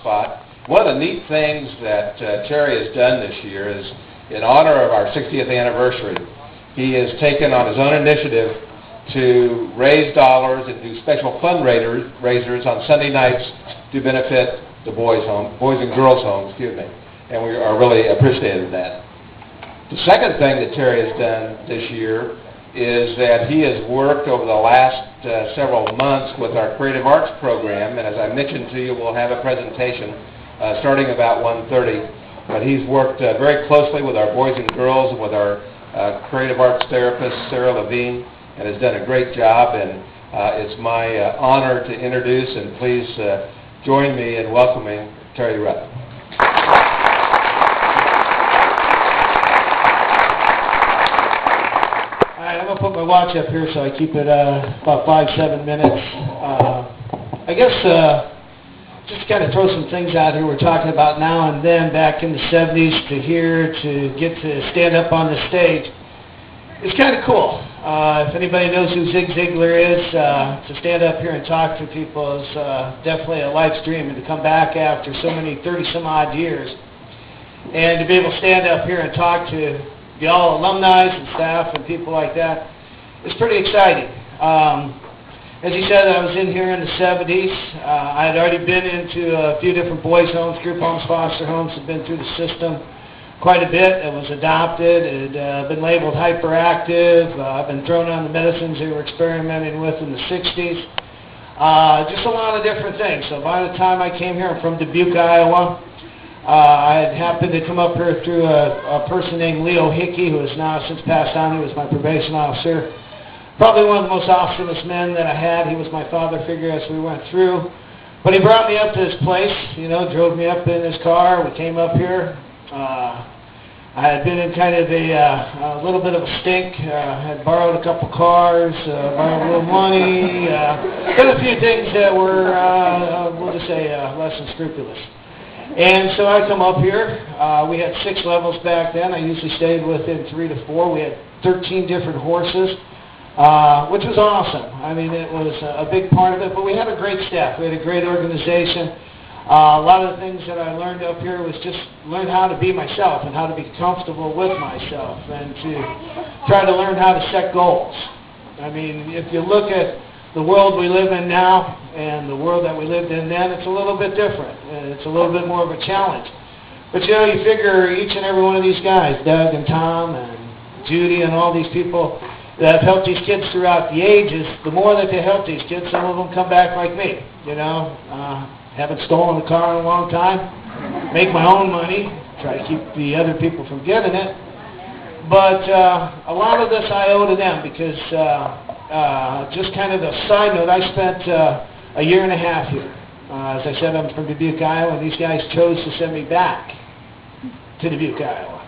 spot. One of the neat things that Terry has done this year is, in honor of our 60th anniversary, he has taken on his own initiative to raise dollars and do special fundraisers on Sunday nights to benefit the boys and girls home, and we are really appreciative of that. The second thing that Terry has done this year is that he has worked over the last several months with our Creative Arts program, and as I mentioned to you, we'll have a presentation starting about 1:30. But he's worked very closely with our boys and girls and with our Creative Arts therapist, Sarah Levine, and has done a great job, and it's my honor to introduce, and please join me in welcoming Terry Rupp. I'm going to put my watch up here so I keep it about 5-7 minutes. I guess just kind of throw some things out here we're talking about now and then, back in the 70s to here, to get to stand up on the stage. It's kind of cool. If anybody knows who Zig Ziglar is, to stand up here and talk to people is definitely a life's dream, and to come back after so many 30-some-odd years and to be able to stand up here and talk to y'all alumni and staff and people like that, it's pretty exciting. As he said, I was in here in the 70s. I had already been into a few different boys' homes, group homes, foster homes, had been through the system quite a bit. I was adopted. It had been labeled hyperactive. I've been thrown on the medicines they were experimenting with in the 60s. Just a lot of different things. So by the time I came here, I'm from Dubuque, Iowa. I had happened to come up here through a person named Leo Hickey, who has now since passed on. He was my probation officer. Probably one of the most awesomest men that I had. He was my father figure as we went through. But he brought me up to his place, drove me up in his car. We came up here. I had been in kind of a little bit of a stink. Had borrowed a couple cars, borrowed a little money, done a few things that were, we'll just say, less than scrupulous. And so I come up here. We had 6 levels back then. I usually stayed within 3 to 4. We had 13 different horses, which was awesome. I mean, it was a big part of it, but we had a great staff. We had a great organization. A lot of the things that I learned up here was just learn how to be myself and how to be comfortable with myself, and to try to learn how to set goals. I mean, if you look at the world we live in now and the world that we lived in then, it's a little bit different. It's a little bit more of a challenge. But you figure each and every one of these guys, Doug and Tom and Judy and all these people that have helped these kids throughout the ages, the more that they help these kids, some of them come back like me, haven't stolen a car in a long time, make my own money, try to keep the other people from getting it. But a lot of this I owe to them, because just kind of a side note, I spent a year and a half here. As I said, I'm from Dubuque, Iowa, and these guys chose to send me back to Dubuque, Iowa.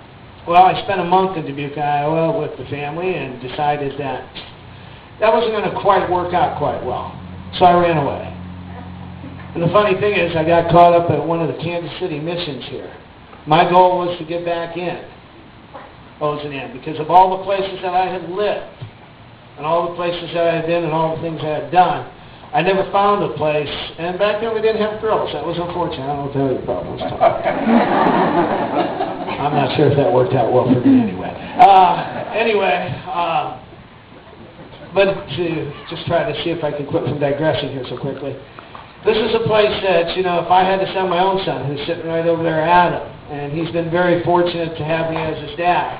Well, I spent a month in Dubuque, Iowa with the family and decided that wasn't going to quite work out quite well. So I ran away. And the funny thing is, I got caught up at one of the Kansas City missions here. My goal was to get back in Ozanam, because of all the places that I had lived, and all the places that I had been, and all the things I had done, I never found a place. And back then we didn't have girls. That was unfortunate. I don't know if that was a problem. I'm not sure if that worked out well for me anyway. But to just try to see if I can quit from digressing here so quickly. This is a place that, if I had to send my own son, who's sitting right over there, Adam, and he's been very fortunate to have me as his dad.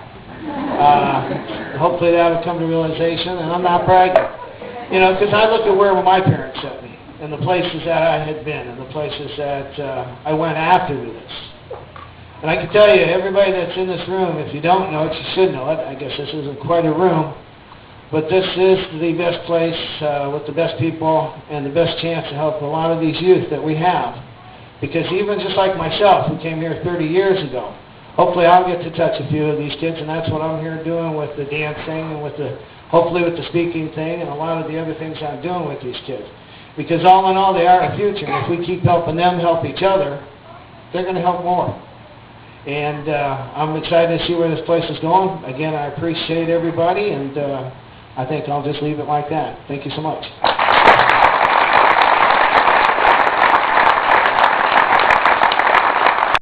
Hopefully that will come to realization, and I'm not bragging. Because I look at where my parents sent me, and the places that I had been, and the places that I went after this. And I can tell you, everybody that's in this room, if you don't know it, you should know it. I guess this isn't quite a room. But this is the best place with the best people and the best chance to help a lot of these youth that we have. Because even just like myself, who came here 30 years ago, hopefully I'll get to touch a few of these kids, and that's what I'm here doing with the dancing and hopefully with the speaking thing and a lot of the other things I'm doing with these kids. Because all in all, they are our future. And if we keep helping them help each other, they're going to help more. And I'm excited to see where this place is going. Again, I appreciate everybody, and I think I'll just leave it like that. Thank you so much.